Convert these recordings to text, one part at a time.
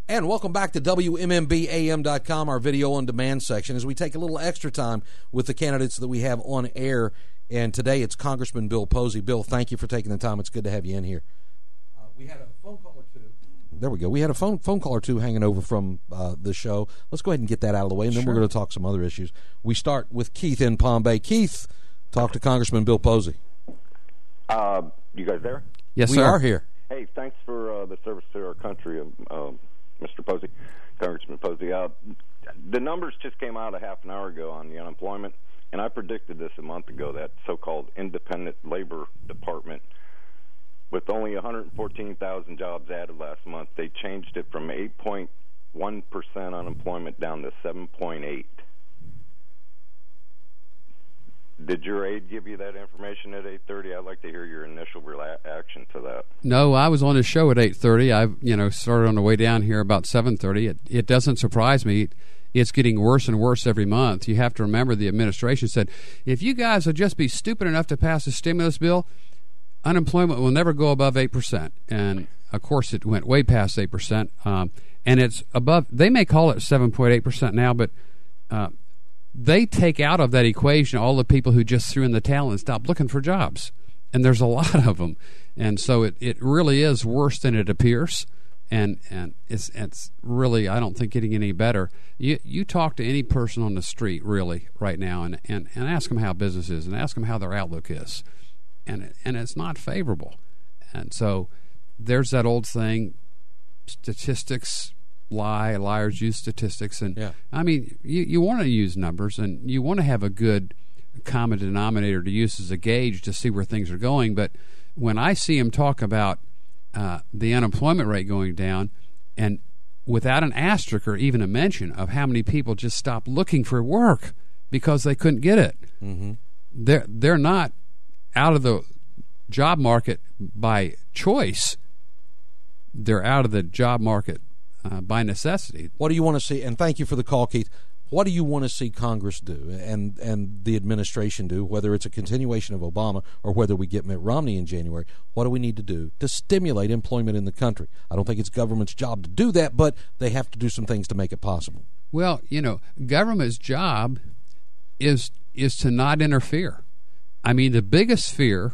And welcome back to WMMBAM.com, our video on demand section, as we take a little extra time with the candidates that we have on air. And today it's Congressman Bill Posey. Bill, thank you for taking the time. It's good to have you in here. We had a phone call or two. There we go. We had a phone call or two hanging over from the show. Let's go ahead and get that out of the way, and then we're going to talk some other issues. We start with Keith in Palm Bay. Keith, talk to Congressman Bill Posey. You guys there? Yes, we are here. Hey, thanks for the service to our country, Mr. Posey, Congressman Posey. The numbers just came out a half an hour ago on the unemployment, and I predicted this a month ago, that so-called independent labor department, with only 114,000 jobs added last month, they changed it from 8.1% unemployment down to 7.8%. Did your aide give you that information at 8:30? I'd like to hear your initial reaction to that. No, I was on his show at 8:30. I started on the way down here about 7:30. It doesn't surprise me. It's getting worse and worse every month. You have to remember the administration said, if you guys will just be stupid enough to pass a stimulus bill, unemployment will never go above 8%. And, of course, it went way past 8%. And it's above, they may call it 7.8% now, but they take out of that equation all the people who just threw in the towel and stopped looking for jobs. And there's a lot of them. And so it really is worse than it appears. And it's really, I don't think, getting any better. You talk to any person on the street, really, right now, and ask them how business is and ask them how their outlook is. And it's not favorable. And so there's that old saying, statistics lie, liars use statistics. And yeah. I mean, you want to use numbers, and you want to have a good common denominator to use as a gauge to see where things are going. But when I see him talk about the unemployment rate going down, and without an asterisk or even a mention of how many people just stopped looking for work because they couldn't get it, they're not out of the job market by choice. They're out of the job market by necessity. What do you want to see? And thank you for the call, Keith. What do you want to see Congress do and the administration do, whether it's a continuation of Obama or whether we get Mitt Romney in January? What do we need to do to stimulate employment in the country? I don't think it's government's job to do that, but they have to do some things to make it possible. Well, government's job is to not interfere. I mean, the biggest fear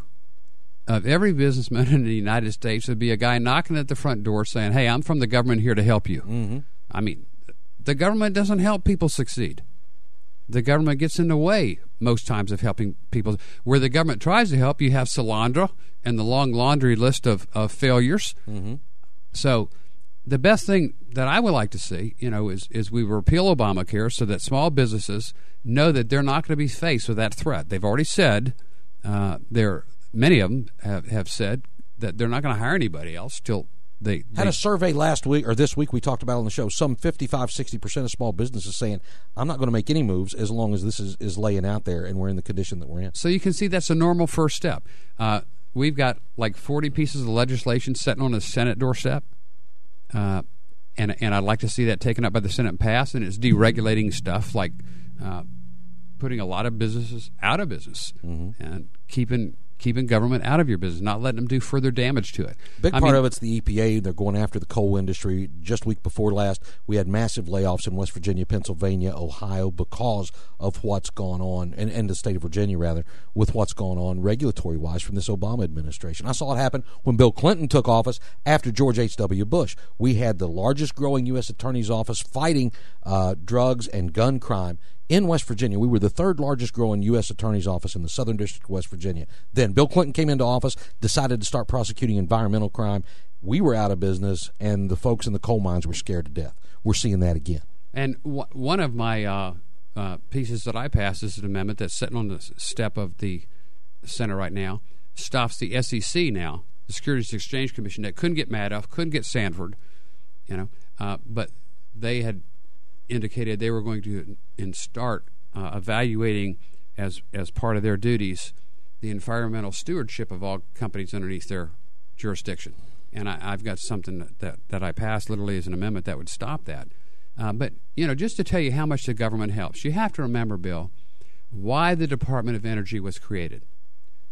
of every businessman in the United States would be a guy knocking at the front door saying, hey, I'm from the government here to help you. Mm-hmm. I mean, the government doesn't help people succeed. The government gets in the way most times of helping people. Where the government tries to help, you have Solandra and the long laundry list of failures. Mm-hmm. So the best thing that I would like to see, is we repeal Obamacare so that small businesses know that they're not going to be faced with that threat. They've already said, many of them have said that they're not going to hire anybody else till they had a survey last week or this week we talked about on the show. Some 55-60% of small businesses saying, I'm not going to make any moves as long as this is laying out there and we're in the condition that we're in. So you can see that's a normal first step. We've got like 40 pieces of legislation sitting on the Senate doorstep. And I'd like to see that taken up by the Senate and passed, and it's deregulating stuff like putting a lot of businesses out of business and keeping government out of your business, not letting them do further damage to it. Big part of it's the EPA. They're going after the coal industry. Just week before last, we had massive layoffs in West Virginia, Pennsylvania, Ohio because of what's gone on, and the state of Virginia, rather, with what's gone on regulatory-wise from this Obama administration. I saw it happen when Bill Clinton took office after George H.W. Bush. We had the largest growing U.S. Attorney's Office fighting drugs and gun crime in West Virginia. We were the third largest growing U.S. Attorney's Office in the Southern District of West Virginia. Then Bill Clinton came into office, decided to start prosecuting environmental crime. We were out of business, and the folks in the coal mines were scared to death. We're seeing that again. And one of my pieces that I passed is an amendment that's sitting on the step of the Senate right now, stops the SEC now, the Securities and Exchange Commission, that couldn't get Madoff, couldn't get Sanford, but they had indicated they were going to start evaluating as part of their duties the environmental stewardship of all companies underneath their jurisdiction. And I've got something that I passed literally as an amendment that would stop that. But, just to tell you how much the government helps, you have to remember, Bill, why the Department of Energy was created.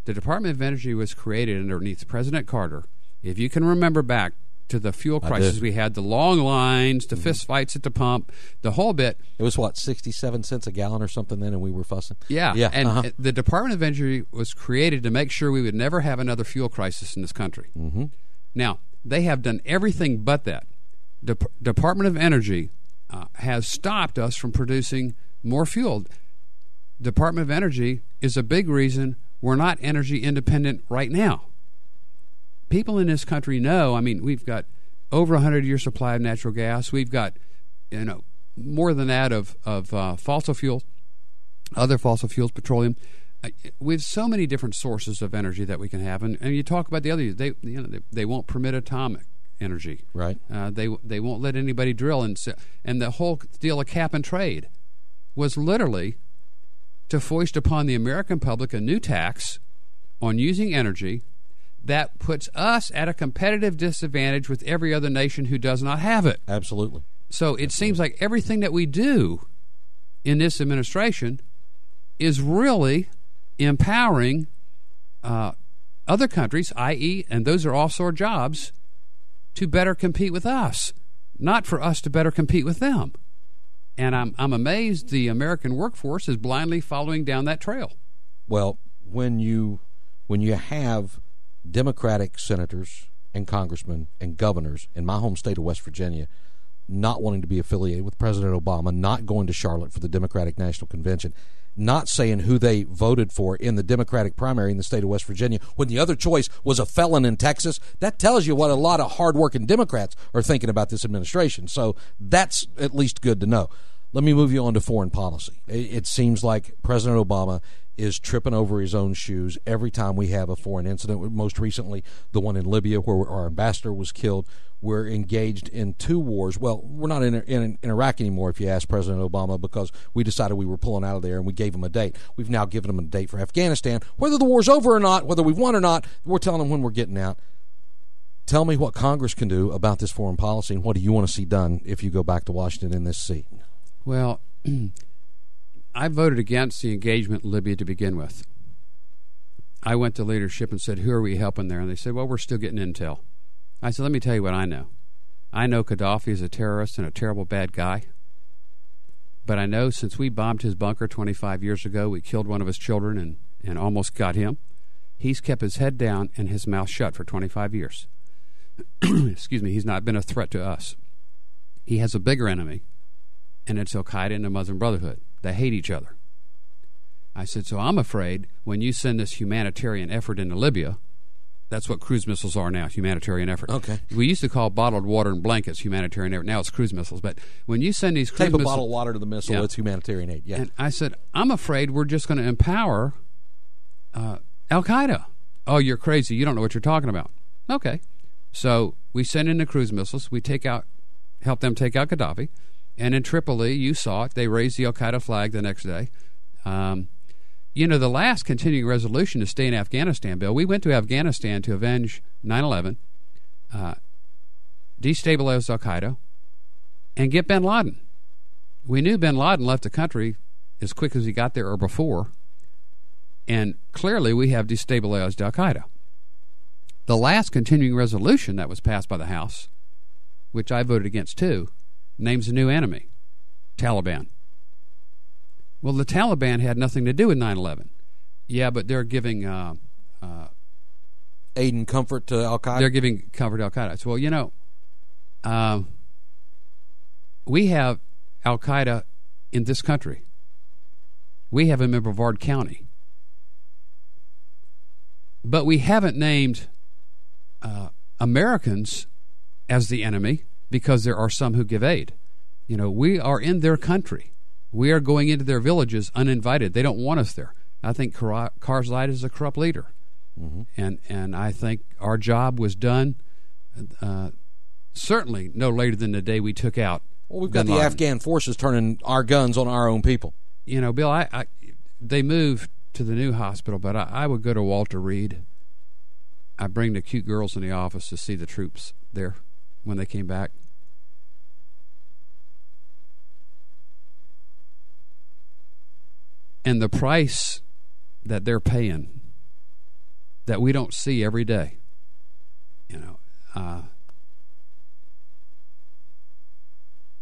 The Department of Energy was created underneath President Carter. If you can remember back to the fuel crisis we had, the long lines, the fist fights at the pump, the whole bit. It was, 67 cents a gallon or something then, and we were fussing? Yeah. And the Department of Energy was created to make sure we would never have another fuel crisis in this country. Mm-hmm. Now, they have done everything but that. Department of Energy has stopped us from producing more fuel. Department of Energy is a big reason we're not energy independent right now. People in this country know, I mean, we've got over 100-year supply of natural gas. We've got, more than that of fossil fuels, other fossil fuels, petroleum. We have so many different sources of energy that we can have. And you talk about the others. They won't permit atomic energy. Right. They won't let anybody drill. And the whole deal of cap and trade was literally to foist upon the American public a new tax on using energy that puts us at a competitive disadvantage with every other nation who does not have it. Absolutely. So it seems like everything that we do in this administration is really empowering other countries, i.e., and those are offshore jobs, to better compete with us, not for us to better compete with them. And I'm amazed the American workforce is blindly following down that trail. Well, when you have Democratic senators and congressmen and governors in my home state of West Virginia not wanting to be affiliated with President Obama, not going to Charlotte for the Democratic National Convention, not saying who they voted for in the Democratic primary in the state of West Virginia when the other choice was a felon in Texas, that tells you what a lot of hardworking Democrats are thinking about this administration. So that's at least good to know. Let me move you on to foreign policy. It seems like President Obama is tripping over his own shoes every time we have a foreign incident. Most recently, the one in Libya where our ambassador was killed. We're engaged in two wars. Well, we're not in Iraq anymore, if you ask President Obama, because we decided we were pulling out of there and we gave him a date. We've now given him a date for Afghanistan. Whether the war's over or not, whether we've won or not, we're telling him when we're getting out. Tell me what Congress can do about this foreign policy, and what do you want to see done if you go back to Washington in this seat? Well, I voted against the engagement in Libya to begin with. I went to leadership and said, who are we helping there? And they said, well, we're still getting intel. I said, let me tell you what I know. I know Gaddafi is a terrorist and a terrible bad guy. But I know since we bombed his bunker 25 years ago, we killed one of his children and almost got him. He's kept his head down and his mouth shut for 25 years. Excuse me, he's not been a threat to us. He has a bigger enemy, and it's Al-Qaeda and the Muslim Brotherhood. They hate each other. I said, so I'm afraid when you send this humanitarian effort into Libya, that's what cruise missiles are now, humanitarian effort. Okay. We used to call bottled water and blankets humanitarian effort. Now it's cruise missiles. But when you send these cruise missiles... Tape a bottle of water to the missile, it's humanitarian aid. Yeah. And I said, I'm afraid we're just going to empower Al-Qaeda. Oh, you're crazy. You don't know what you're talking about. Okay. So we send in the cruise missiles. We help them take out Gaddafi. And in Tripoli, you saw it. They raised the Al-Qaeda flag the next day. The last continuing resolution to stay in Afghanistan, Bill, we went to Afghanistan to avenge 9/11, destabilize Al-Qaeda, and get bin Laden. We knew bin Laden left the country as quick as he got there or before, and clearly we have destabilized Al-Qaeda. The last continuing resolution that was passed by the House, which I voted against too, names a new enemy, Taliban. Well, the Taliban had nothing to do with 9/11. Yeah, but they're giving aid and comfort to Al-Qaeda? They're giving comfort to Al-Qaeda. So, we have Al-Qaeda in this country. We have them in Brevard County. But we haven't named Americans as the enemy because there are some who give aid. We are in their country. We are going into their villages uninvited. They don't want us there. I think Karzai is a corrupt leader. Mm-hmm. And I think our job was done certainly no later than the day we took out. Well, we've got the Afghan forces turning our guns on our own people. Bill, they moved to the new hospital, but I would go to Walter Reed. I bring the cute girls in the office to see the troops there when they came back. And the price that they're paying that we don't see every day,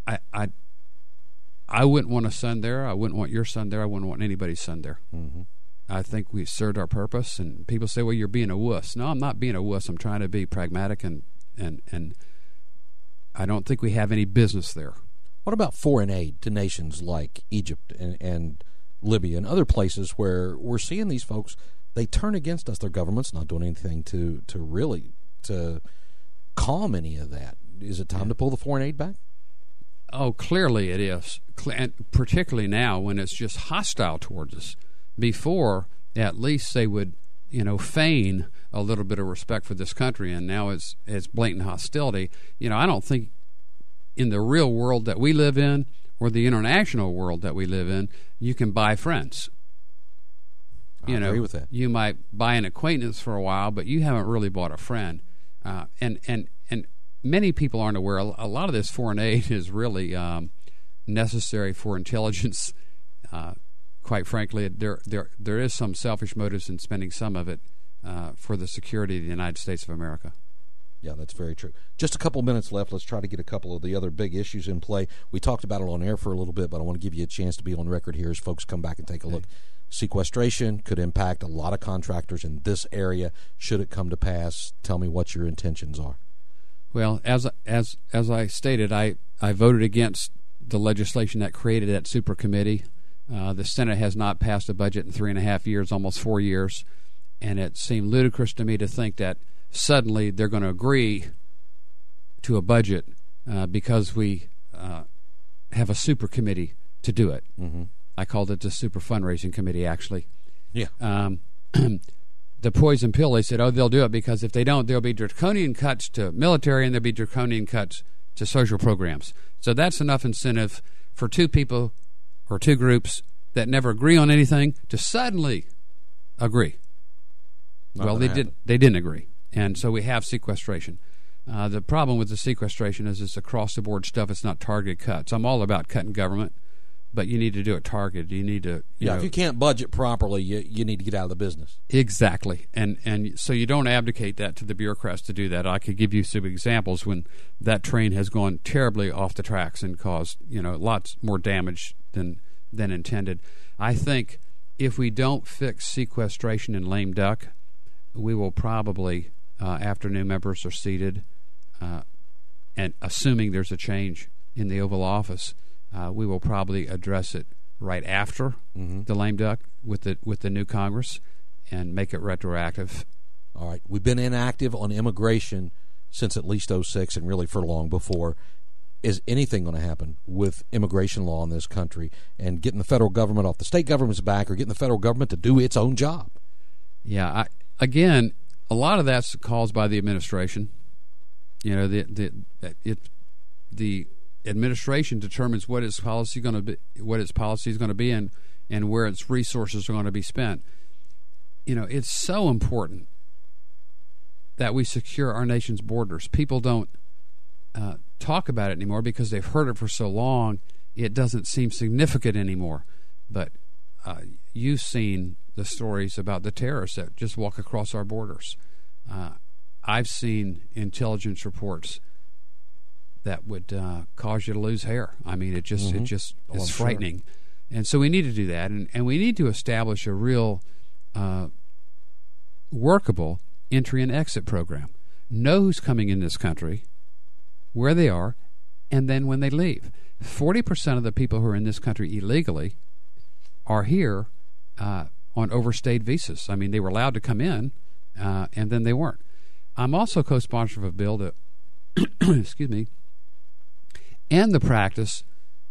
I wouldn't want a son there. I wouldn't want your son there. I wouldn't want anybody's son there. Mm-hmm. I think we served our purpose. And people say, well, you're being a wuss. No, I'm not being a wuss. I'm trying to be pragmatic, and I don't think we have any business there. What about foreign aid to nations like Egypt and Libya and other places where we're seeing these folks, they turn against us. Their government's not doing anything to really calm any of that. Is it time to pull the foreign aid back? Oh, clearly it is, and particularly now when it's just hostile towards us. Before, at least they would, feign a little bit of respect for this country, and now it's blatant hostility. I don't think in the real world that we live in or the international world that we live in, you can buy friends. I agree with that. You might buy an acquaintance for a while, but you haven't really bought a friend. And many people aren't aware. A lot of this foreign aid is really necessary for intelligence. Quite frankly, there is some selfish motives in spending some of it for the security of the United States of America. Yeah, that's very true. Just a couple minutes left. Let's try to get a couple of the other big issues in play. We talked about it on air for a little bit, but I want to give you a chance to be on record here as folks come back and take a look. Sequestration could impact a lot of contractors in this area. Should it come to pass, tell me what your intentions are. Well, as I stated, I voted against the legislation that created that super committee. The Senate has not passed a budget in 3.5 years, almost 4 years, and it seemed ludicrous to me to think that suddenly they're going to agree to a budget because we have a super committee to do it. Mm-hmm. I called it the super fundraising committee, actually. Yeah. The poison pill, they said, they'll do it because if they don't, there'll be draconian cuts to military and there'll be draconian cuts to social programs. So that's enough incentive for two people or two groups that never agree on anything to suddenly agree. Well, they didn't agree. And so we have sequestration. The problem with the sequestration is it's across-the-board stuff. It's not targeted cuts. I'm all about cutting government, but you need to do it targeted. You need to, if you can't budget properly, you need to get out of the business. Exactly. And so you don't abdicate that to the bureaucrats to do that. I could give you some examples when that train has gone terribly off the tracks and caused, lots more damage than intended. I think if we don't fix sequestration in lame duck, we will probably, after new members are seated, and assuming there's a change in the Oval Office, we will probably address it right after the lame duck with the new Congress and make it retroactive. All right. We've been inactive on immigration since at least 2006 and really for long before. Is anything going to happen with immigration law in this country and getting the federal government off the state government's back or getting the federal government to do its own job? Yeah, again, a lot of that's caused by the administration. The administration determines what its policy is going to be, and where its resources are going to be spent. It's so important that we secure our nation's borders. People don't talk about it anymore because they've heard it for so long. It doesn't seem significant anymore. But you've seen the stories about the terrorists that just walk across our borders. I've seen intelligence reports that would cause you to lose hair. I mean, it just is frightening. Sure. And so we need to do that, and we need to establish a real workable entry and exit program. Know who's coming in this country, where they are, and then when they leave. 40% of the people who are in this country illegally are here on overstayed visas. I mean, they were allowed to come in, and then they weren't. I'm also co-sponsor of a bill to, excuse me, end the practice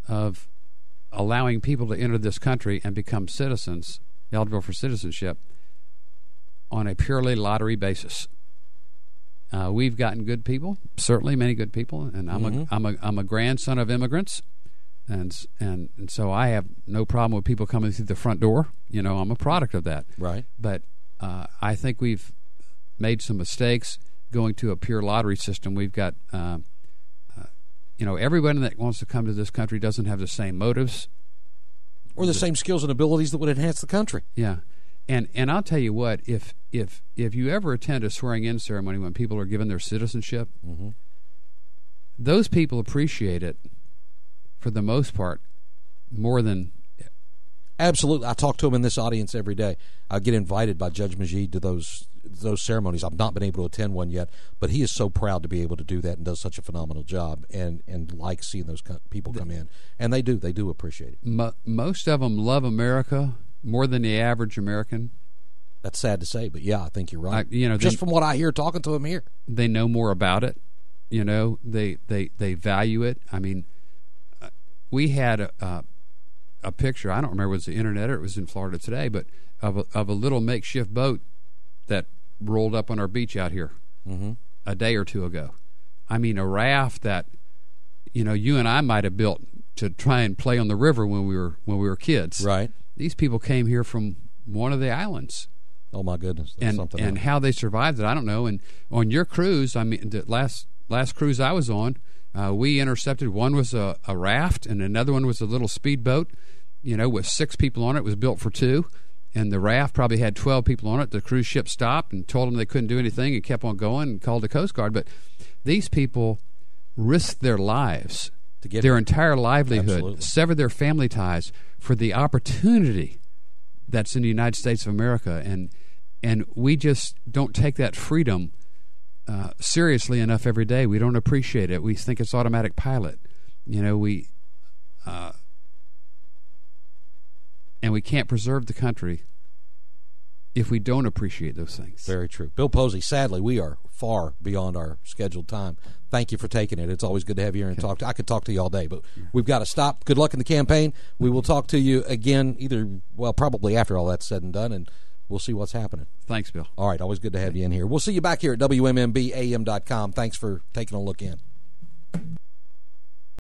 of allowing people to enter this country and become citizens, eligible for citizenship, on a purely lottery basis. We've gotten good people, certainly many good people, and I'm a grandson of immigrants, and so I have no problem with people coming through the front door. I'm a product of that. Right. But I think we've made some mistakes going to a pure lottery system. We've got, everybody that wants to come to this country doesn't have the same motives or the same skills and abilities that would enhance the country. Yeah. And I'll tell you what, if you ever attend a swearing-in ceremony when people are given their citizenship, those people appreciate it for the most part, more than... Absolutely. I talk to him in this audience every day. I get invited by Judge Majid to those ceremonies. I've not been able to attend one yet, but he is so proud to be able to do that and does such a phenomenal job, and likes seeing those people come in. And they do appreciate it. Most of them love America more than the average American. That's sad to say, but yeah, I think you're right. Just from what I hear talking to him here. They know more about it. They value it. I mean, we had a picture, I don't remember if it was the internet or it was in Florida Today, but of a little makeshift boat that rolled up on our beach out here a day or two ago. I mean, a raft that you and I might have built to try and play on the river when we were kids. Right. These people came here from one of the islands. Oh my goodness! And how they survived it, I don't know. And on your cruise, I mean, the last cruise I was on, we intercepted. One was a raft, and another one was a little speedboat. With 6 people on it. It was built for 2, and the raft probably had 12 people on it. The cruise ship stopped and told them they couldn't do anything and kept on going and called the Coast Guard. But these people risked their lives, to get their entire livelihood, Absolutely. severed their family ties for the opportunity that's in the United States of America, and we just don't take that freedom seriously enough every day. We don't appreciate it. We think it's automatic pilot. And we can't preserve the country if we don't appreciate those things. Very true. Bill Posey, sadly, we are far beyond our scheduled time. Thank you for taking it. It's always good to have you here and talk. I could talk to you all day, but we've got to stop. Good luck in the campaign. We will talk to you again probably after all that's said and done, and we'll see what's happening. Thanks, Bill. All right. Always good to have you in here. We'll see you back here at WMMBAM.com. Thanks for taking a look in.